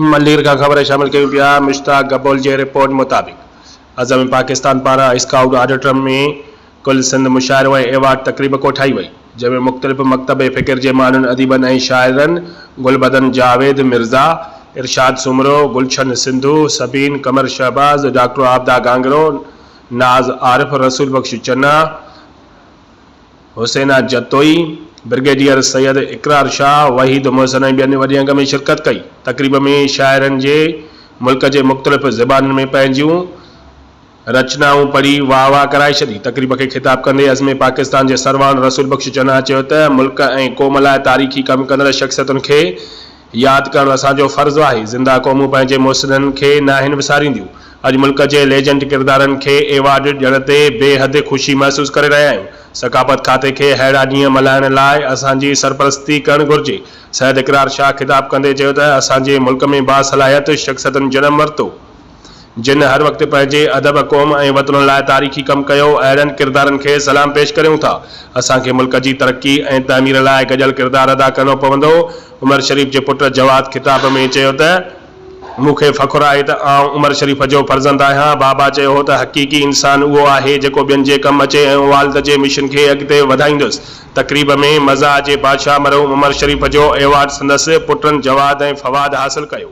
मल्लीर का खबर शामिल कयूं पिया। मुश्ताक गबोल जे रिपोर्ट मुताबिक़ अज़म पाकिस्तान पारां स्काउट ऑडिटोरियम में कुल सिंध मुशाइरो ऐं एवार्ड तक़रीब कोठाई वई, जंहिं में मुख़्तलिफ़ मकतब फ़िक्र जे माण्हुनि, अदीबनि ऐं शाइरनि गुलबदन जावेद मिर्ज़ा, इरशाद सुमरो, गुलशन सिंधु, सबीन कमर शहबाज, डॉक्टर आबदा गांगरो, नाज आरिफ, रसूल बख्श चन्ना, हुसैना जतोई, ब्रिगेडियर सैयद इकरार शाह, वहीद मोहसिन ऐं ॿियनि वॾी अंग में शिरकत कई। तक़रीब में शाइरनि जे मुल्क जे मुख़्तलिफ़ ज़बानुनि में पंहिंजूं रचनाऊं पढ़ी वाह वाह कराए छॾी। तक़रीब खे ख़िताब कंदे अज़म पाकिस्तान जे सरवान रसूल बख्श चन्ना चयो त मुल्क ऐं क़ौम लाइ तारीख़ी कम कंदड़ शख़्सियतुनि खे यादि करणु असांजो फ़र्ज़ु आहे। ज़िंदा क़ौमूं पंहिंजे मुहसिननि खे नाहिनि विसारींदियूं। अॼु मुल्क जे लेजेंड किरदारनि खे एवार्ड ॾियण ते बेहद ख़ुशी महसूसु करे रहिया आहियूं। सक़ाफ़त खाते खे अहिड़ा ॾींहं मल्हाइण लाइ असांजी सरपरस्ती करणु घुरिजे। सैयद इकरार शाह ख़िताब कंदे चयो त असांजे मुल्क में बासलाहियत शख़्सियतुनि जनमु वरितो, जिन हर वक़्तु पंहिंजे अदब, क़ौम ऐं वतन लाइ तारीख़ी कमु कयो। अहिड़नि किरदारनि खे सलाम पेश करियूं था। असांखे मुल्क जी तरक़ी ऐं तामीर लाइ गॾियल किरदारु अदा करणो पवंदो। उमर शरीफ़ जे पुट जवाद ख़िताब में चयो त मूंखे फ़ख़ुरु आहे त आउं उमर शरीफ़ जो फर्ज़ंद आहियां। बाबा चयो हो त हक़ीक़ी इंसान उहो आहे जेको ॿियनि जे कमु अचे ऐं वालिद जे मिशन खे अॻिते वधाईंदुसि। तक़रीब में मज़ा जे बादशाह मरहूम उमर शरीफ़ जो एवार्ड संदसि पुटनि जवाद ऐं फवाद हासिलु कयो।